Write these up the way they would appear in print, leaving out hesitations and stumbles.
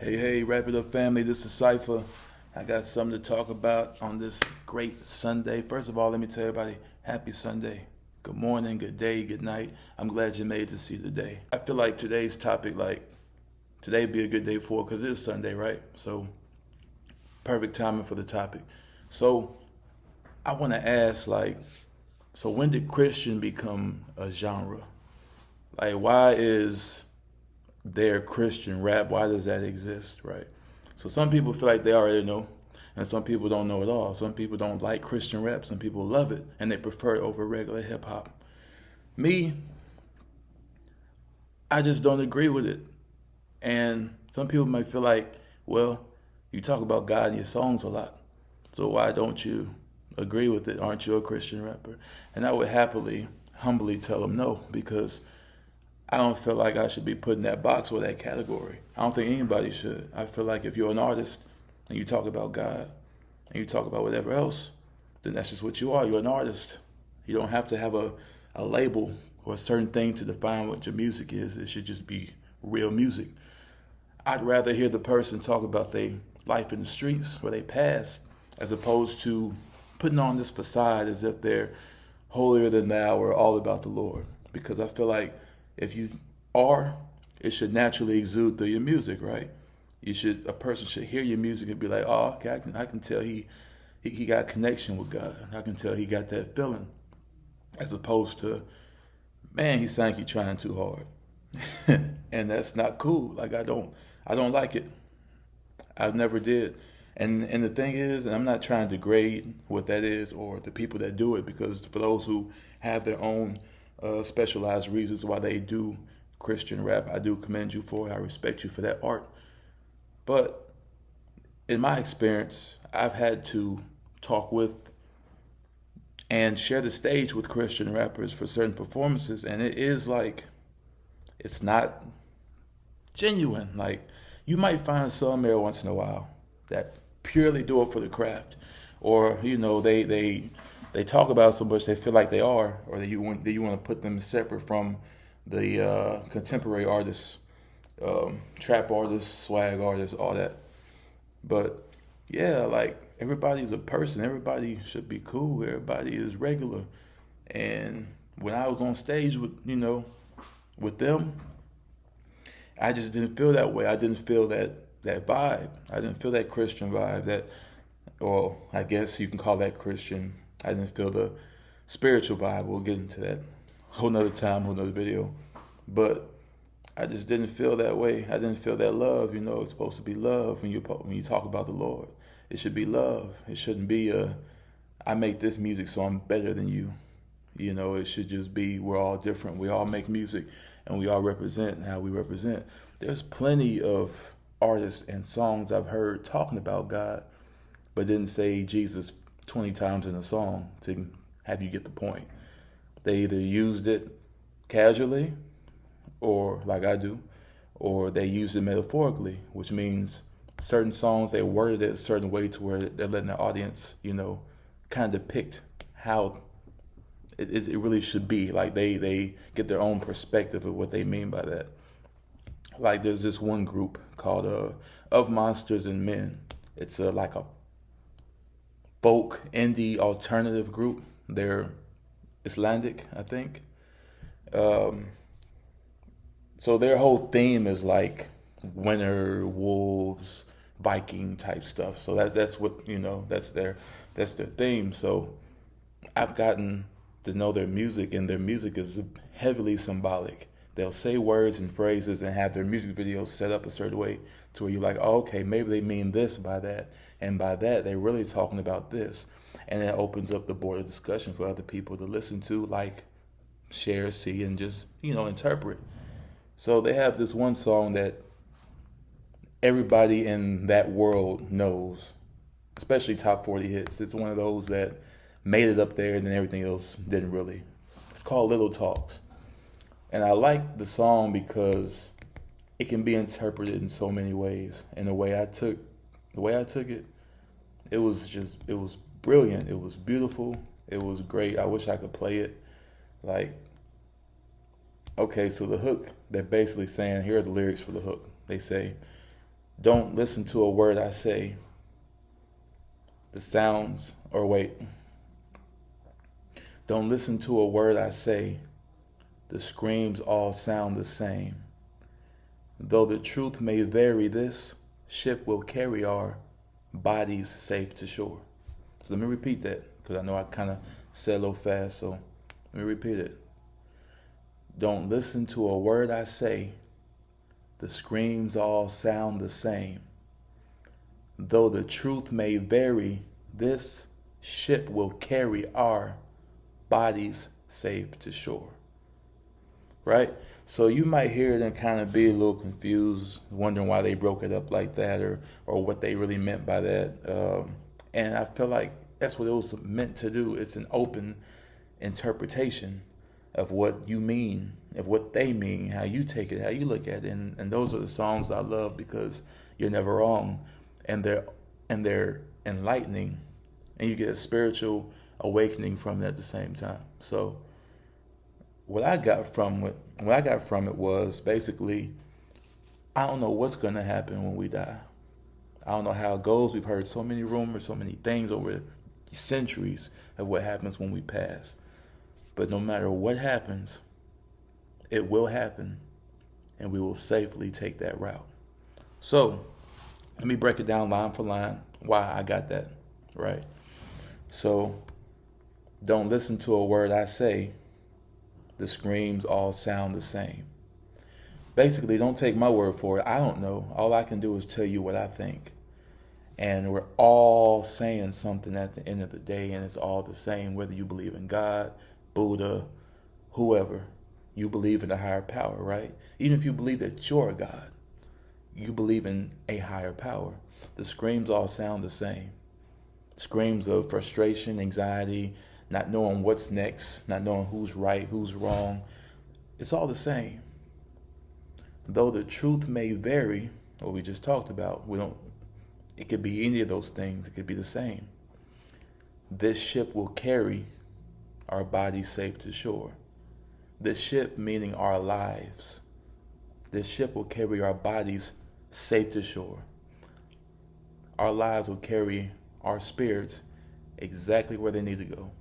Hey, wrap it up, family. This is Cypher. I got something to talk about on this great Sunday. First of all, let me tell everybody, happy Sunday. Good morning, good day, good night. I'm glad you made it to see the day. I feel like today's topic, today would be a good day for it because it is Sunday, right? So, perfect timing for the topic. So, I want to ask, so when did Christian become a genre? Like, why is their Christian rap? Why does that exist, right? So some people feel like they already know, and some people don't know at all. Some people don't like Christian rap. Some people love it, and they prefer it over regular hip hop. Me, I just don't agree with it. And some people might feel like, well, you talk about God in your songs a lot, so why don't you agree with it? Aren't you a Christian rapper? And I would happily, humbly tell them no, because I don't feel like I should be put in that box or that category. I don't think anybody should. I feel like if you're an artist and you talk about God and you talk about whatever else, then that's just what you are. You're an artist. You don't have to have a label or a certain thing to define what your music is. It should just be real music. I'd rather hear the person talk about their life in the streets or they past as opposed to putting on this facade as if they're holier than thou or all about the Lord. Because I feel like if you are, it should naturally exude through your music, right? A person should hear your music and be like, oh, okay, I can tell he got a connection with God. I can tell he got that feeling, as opposed to, man, he sounds like he's trying too hard, and that's not cool. Like I don't like it. I never did. And the thing is, and I'm not trying to degrade what that is or the people that do it, because for those who have their own specialized reasons why they do Christian rap, I do commend you for it. I respect you for that art. But in my experience, I've had to talk with and share the stage with Christian rappers for certain performances, and it is like it's not genuine. Like you might find some every once in a while that purely do it for the craft, or they talk about it so much they feel like they are, or that you want to put them separate from the contemporary artists, trap artists, swag artists, all that. But yeah, like everybody's a person. Everybody should be cool. Everybody is regular. And when I was on stage with them, I just didn't feel that way. I didn't feel that vibe. I didn't feel that Christian vibe. Or I guess you can call that Christian. I didn't feel the spiritual vibe. We'll get into that whole nother time, whole nother video. But I just didn't feel that way. I didn't feel that love. It's supposed to be love when you talk about the Lord. It should be love. It shouldn't be I make this music so I'm better than you. It should just be we're all different. We all make music and we all represent how we represent. There's plenty of artists and songs I've heard talking about God, but didn't say Jesus 20 times in a song to have you get the point. They either used it casually, or like I do, or they used it metaphorically, which means certain songs they worded it a certain way to where they're letting the audience, kind of depict how it really should be. Like they get their own perspective of what they mean by that. Like there's this one group called Of Monsters and Men. It's like a folk indie alternative group. They're Icelandic, I think. Um, so their whole theme is like winter, wolves, Viking type stuff. So that's what that's their theme. So I've gotten to know their music, and their music is heavily symbolic. They'll say words and phrases and have their music videos set up a certain way to where you're like, oh, okay, maybe they mean this by that, and by that they're really talking about this, and it opens up the board of discussion for other people to listen to, like share, see, and just interpret. So they have this one song that everybody in that world knows, especially top 40 hits. It's one of those that made it up there and then everything else didn't really. It's called Little Talks. And I like the song because it can be interpreted in so many ways. And the way I took it, it was brilliant. It was beautiful. It was great. I wish I could play it. Like, okay, so the hook, they're basically saying, here are the lyrics for the hook. They say, Don't listen to a word I say. The sounds, or wait. Don't listen to a word I say. The screams all sound the same. Though the truth may vary, this ship will carry our bodies safe to shore. So let me repeat that, because I know I kind of said a little fast, so let me repeat it. Don't listen to a word I say. The screams all sound the same. Though the truth may vary, this ship will carry our bodies safe to shore. Right? So you might hear it and kind of be a little confused, wondering why they broke it up like that, or what they really meant by that. And I feel like that's what it was meant to do. It's an open interpretation of what you mean, of what they mean, how you take it, how you look at it. And those are the songs I love, because you're never wrong, and they're enlightening, and you get a spiritual awakening from it at the same time. So what I got from it was basically, I don't know what's gonna happen when we die. I don't know how it goes. We've heard so many rumors, so many things over centuries of what happens when we pass. But no matter what happens, it will happen, and we will safely take that route. So let me break it down line for line why I got that, right? So don't listen to a word I say. The screams all sound the same. Basically, don't take my word for it. I don't know. All I can do is tell you what I think. And we're all saying something at the end of the day, and it's all the same, whether you believe in God, Buddha, whoever. You believe in a higher power, right? Even if you believe that you're a God, you believe in a higher power. The screams all sound the same. Screams of frustration, anxiety, not knowing what's next, not knowing who's right, who's wrong. It's all the same. Though the truth may vary, what we just talked about, it could be any of those things. It could be the same. This ship will carry our bodies safe to shore. This ship meaning our lives. This ship will carry our bodies safe to shore. Our lives will carry our spirits exactly where they need to go.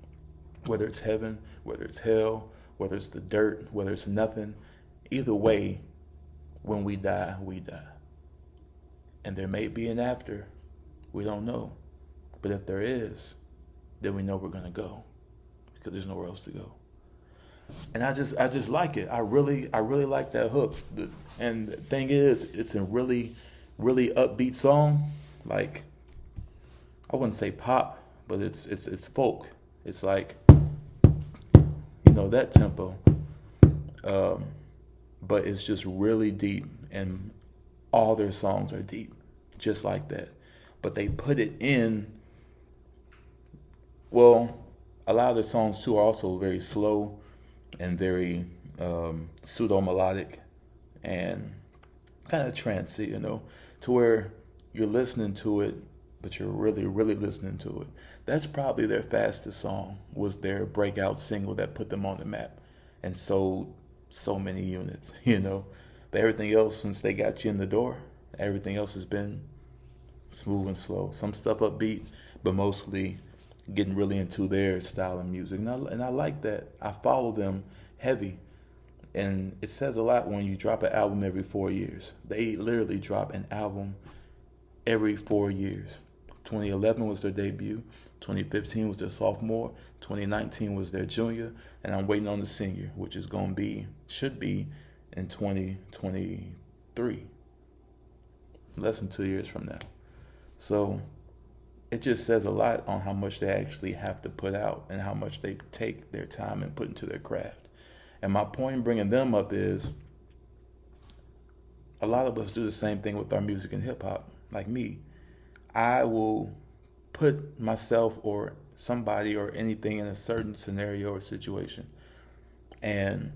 Whether it's heaven, whether it's hell, whether it's the dirt, whether it's nothing. Either way, when we die, we die. And there may be an after. We don't know. But if there is, then we know we're going to go, because there's nowhere else to go. And I just like it. I really like that hook. And the thing is, it's a really, really upbeat song. Like, I wouldn't say pop, but it's folk. It's like, that tempo. But it's just really deep, and all their songs are deep, just like that. But they put it in, well, a lot of their songs too are also very slow and very pseudo-melodic and kind of trancy, to where you're listening to it, but you're really, really listening to it. That's probably their fastest song, was their breakout single that put them on the map and sold so many units, But everything else, since they got you in the door, everything else has been smooth and slow. Some stuff upbeat, but mostly getting really into their style of music. And I like that. I follow them heavy. And it says a lot when you drop an album every 4 years. They literally drop an album every 4 years. 2011 was their debut. 2015 was their sophomore. 2019 was their junior. And I'm waiting on the senior, which should be in 2023. Less than 2 years from now. So it just says a lot on how much they actually have to put out and how much they take their time and put into their craft. And my point in bringing them up is, a lot of us do the same thing with our music and hip hop. Like me, I will put myself or somebody or anything in a certain scenario or situation. And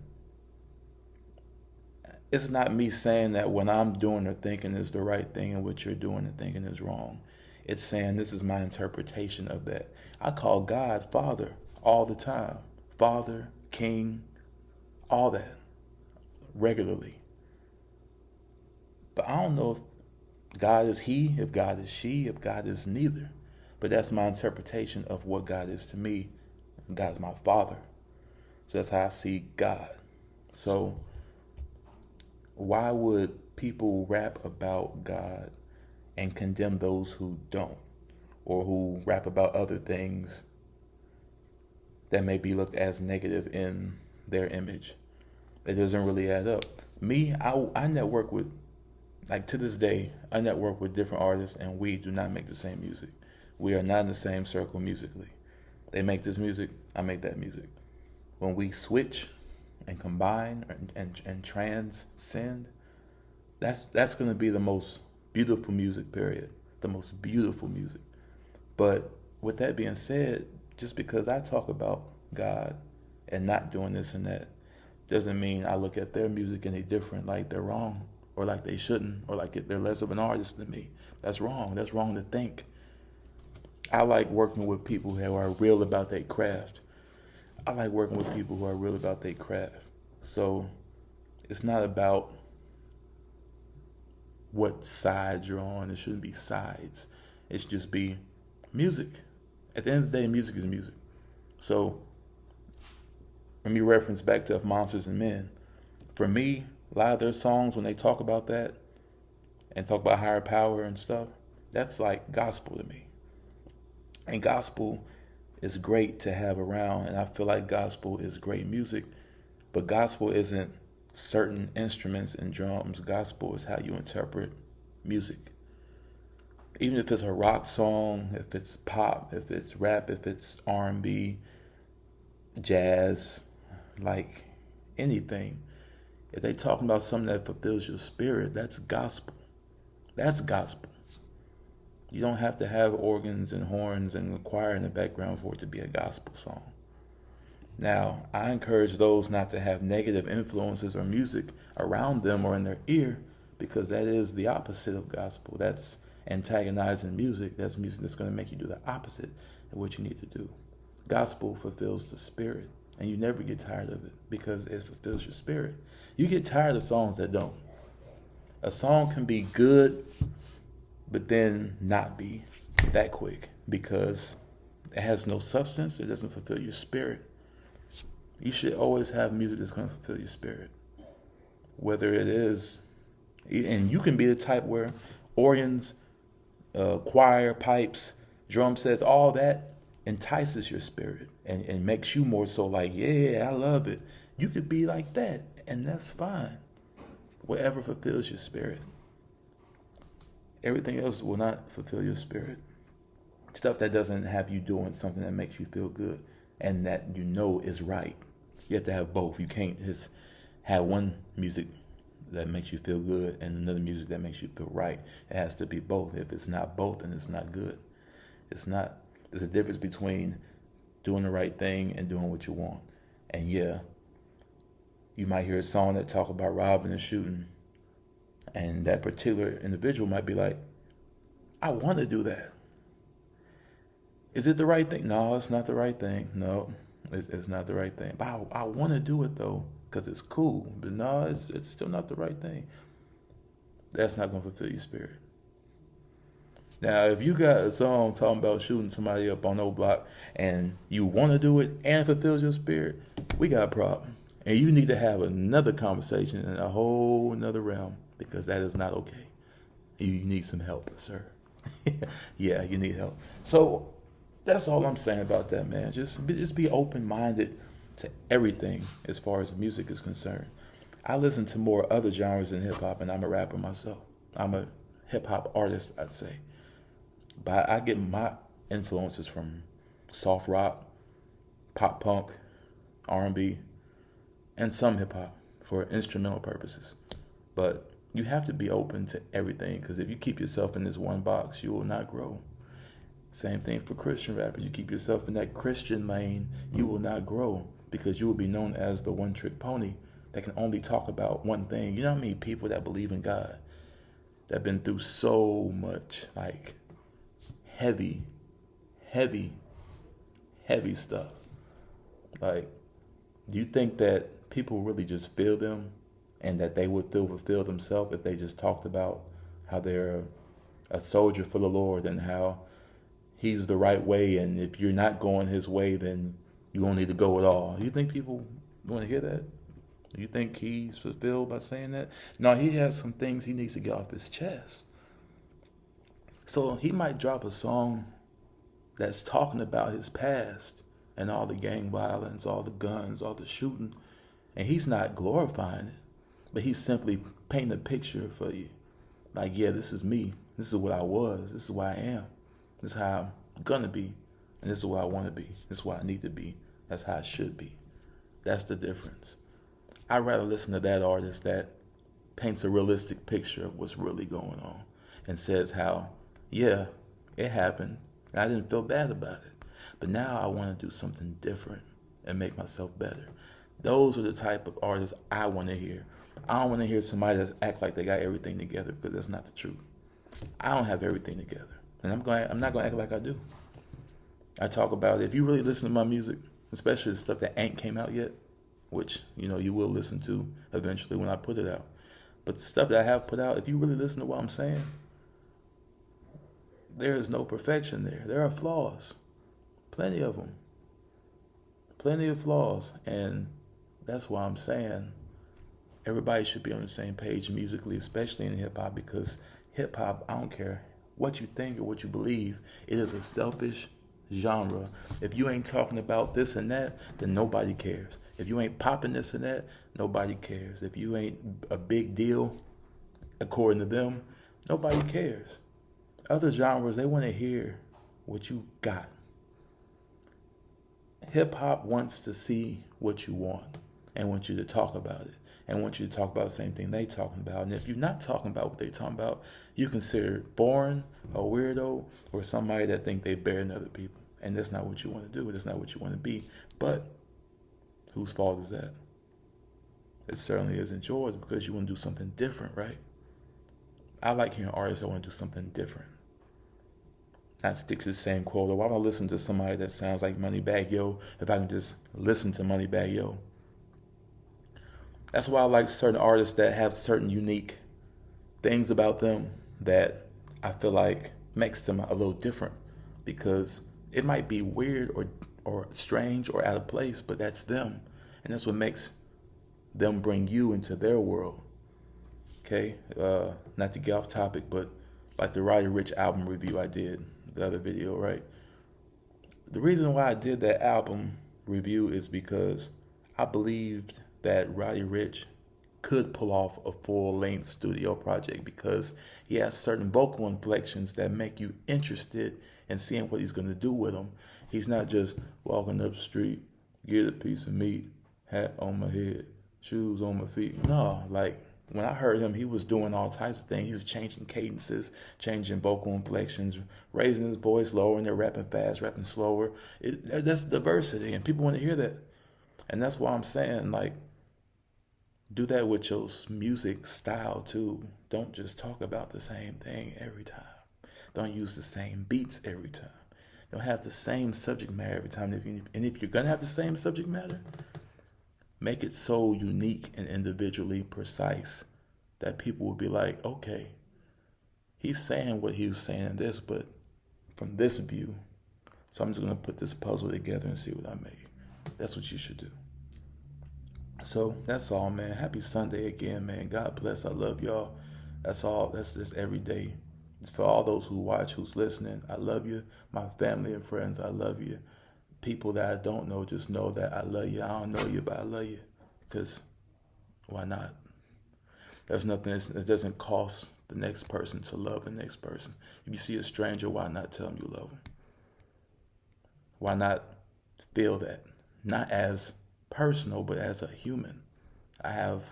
it's not me saying that what I'm doing or thinking is the right thing and what you're doing and thinking is wrong. It's saying this is my interpretation of that. I call God Father all the time. Father, King, all that, regularly. But I don't know if God is he, if God is she, if God is neither. But that's my interpretation of what God is to me. God is my Father. So that's how I see God. So why would people rap about God and condemn those who don't, or who rap about other things that may be looked as negative in their image? It doesn't really add up. Me, I network with, like to this day, I network with different artists, and we do not make the same music. We are not in the same circle musically. They make this music, I make that music. When we switch and combine and transcend, that's going to be the most beautiful music, period. The most beautiful music. But with that being said, just because I talk about God and not doing this and that, doesn't mean I look at their music any different, like they're wrong, or like they shouldn't, or like they're less of an artist than me. That's wrong. That's wrong to think. I like working with people who are real about their craft. I like working with people who are real about their craft. So it's not about what side you're on. It shouldn't be sides. It should just be music. At the end of the day, music is music. So let me reference back to Monsters and Men. For me, a lot of their songs, when they talk about that and talk about higher power and stuff, that's like gospel to me. And gospel is great to have around, and I feel like gospel is great music, but gospel isn't certain instruments and drums. Gospel is how you interpret music. Even if it's a rock song, if it's pop, if it's rap, if it's R&B, jazz, like anything, if they talking about something that fulfills your spirit, that's gospel. That's gospel. You don't have to have organs and horns and a choir in the background for it to be a gospel song. Now, I encourage those not to have negative influences or music around them or in their ear, because that is the opposite of gospel. That's antagonizing music. That's music that's going to make you do the opposite of what you need to do. Gospel fulfills the spirit, and you never get tired of it because it fulfills your spirit. You get tired of songs that don't. A song can be good, but then not be that quick because it has no substance. It doesn't fulfill your spirit. You should always have music that's going to fulfill your spirit. Whether it is, and you can be the type where organs, choir, pipes, drum sets, all that entices your spirit and makes you more so like, yeah, I love it. You could be like that, and that's fine. Whatever fulfills your spirit. Everything else will not fulfill your spirit. Stuff that doesn't have you doing something that makes you feel good and that you know is right. You have to have both. You can't just have one music that makes you feel good and another music that makes you feel right. It has to be both. If it's not both, then it's not good. It's not. There's a difference between doing the right thing and doing what you want. And yeah, you might hear a song that talk about robbing and shooting, and that particular individual might be like, I want to do that. Is it the right thing? No, it's not the right thing. No, it's not the right thing. But I want to do it though, because it's cool. But no, it's still not the right thing. That's not going to fulfill your spirit. Now, if you got a song talking about shooting somebody up on no block and you want to do it and it fulfills your spirit, we got a problem. And you need to have another conversation in a whole another realm, because that is not okay. You need some help, sir. Yeah, you need help. So that's all I'm saying about that, man. Just be open-minded to everything as far as music is concerned. I listen to more other genres than hip-hop, and I'm a rapper myself. I'm a hip-hop artist, I'd say. But I get my influences from soft rock, pop punk, R&B, and some hip-hop for instrumental purposes. But you have to be open to everything, because if you keep yourself in this one box, you will not grow. Same thing for Christian rappers. You keep yourself in that Christian lane, you will not grow, because you will be known as the one-trick pony that can only talk about one thing. You know how many people that believe in God that have been through so much, like heavy stuff. Like, do you think that people really just feel them and that they would feel fulfilled themselves if they just talked about how they're a soldier for the Lord and how he's the right way, and if you're not going his way, then you don't need to go at all. You think people want to hear that? You think he's fulfilled by saying that? No, he has some things he needs to get off his chest. So he might drop a song that's talking about his past and all the gang violence, all the guns, all the shooting, and he's not glorifying it, but he's simply painting a picture for you. Like, yeah, this is me. This is what I was. This is what I am. This is how I'm gonna be. And this is what I want to be. This is what I need to be. That's how I should be. That's the difference. I'd rather listen to that artist that paints a realistic picture of what's really going on and says how, yeah, it happened. And I didn't feel bad about it. But now I want to do something different and make myself better. Those are the type of artists I want to hear. I don't want to hear somebody that act like they got everything together, because that's not the truth. I don't have everything together, and I'm not going to act like I do. I talk about it. If you really listen to my music, especially the stuff that ain't came out yet, which, you will listen to eventually when I put it out. But the stuff that I have put out, if you really listen to what I'm saying, there is no perfection there. There are flaws. Plenty of them. Plenty of flaws. And that's why I'm saying everybody should be on the same page musically, especially in hip hop, because hip hop, I don't care what you think or what you believe, it is a selfish genre. If you ain't talking about this and that, then nobody cares. If you ain't popping this and that, nobody cares. If you ain't a big deal, according to them, nobody cares. Other genres, they want to hear what you got. Hip hop wants to see what you want and want you to talk about it and want you to talk about the same thing they talking about. And if you're not talking about what they talking about, you consider boring, a weirdo, or somebody that think they better than other people. And that's not what you want to do. That's not what you want to be. But whose fault is that? It certainly isn't yours, because you want to do something different, right? I like hearing artists that want to do something different. Not stick to the same quota. Why would I listen to somebody that sounds like Moneybagg Yo if I can just listen to Moneybagg Yo? That's why I like certain artists that have certain unique things about them that I feel like makes them a little different, because it might be weird or strange or out of place, but that's them. And that's what makes them bring you into their world. Okay? Not to get off topic, but like the Roddy Ricch album review I did, the other video, right? The reason why I did that album review is because I believed that Roddy Ricch could pull off a full-length studio project, because he has certain vocal inflections that make you interested in seeing what he's going to do with them. He's not just walking up the street, get a piece of meat, hat on my head, shoes on my feet. No, like when I heard him, he was doing all types of things. He was changing cadences, changing vocal inflections, raising his voice lower, and they're rapping fast, rapping slower. That's diversity, and people want to hear that. And that's why I'm saying, like, do that with your music style too. Don't just talk about the same thing every time. Don't use the same beats every time. Don't have the same subject matter every time. And if you're going to have the same subject matter, make it so unique and individually precise that people will be like, okay, he's saying what he was saying in this, but from this view. So I'm just going to put this puzzle together and see what I make. That's what you should do. So that's all, man. Happy Sunday again, man. God bless. I love y'all. That's all. That's just every day. It's for all those who watch, who's listening. I love you. My family and friends, I love you. People that I don't know, just know that I love you. I don't know you, but I love you. Because why not? There's nothing, it doesn't cost the next person to love the next person. If you see a stranger, why not tell them you love them? Why not feel that? Not as personal, but as a human. I have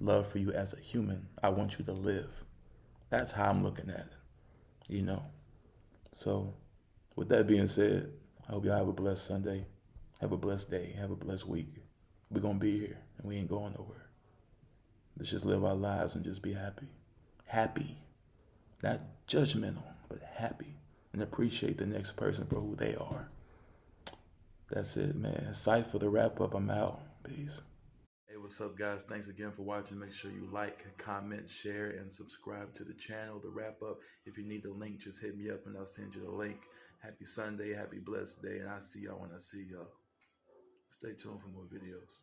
love for you as a human. I want you to live. That's how I'm looking at it, So with that being said, I hope y'all have a blessed Sunday. Have a blessed day. Have a blessed week. We're going to be here, and we ain't going nowhere. Let's just live our lives and just be happy. Happy. Not judgmental, but happy. And appreciate the next person for who they are. That's it, man. Cypher, the wrap up. I'm out. Peace. what's up, guys? Thanks again for watching. Make sure you like, comment, share, and subscribe to the channel. The wrap up. If you need the link, just hit me up and I'll send you the link. Happy Sunday, happy blessed day, and I'll see y'all when I see y'all. Stay tuned for more videos.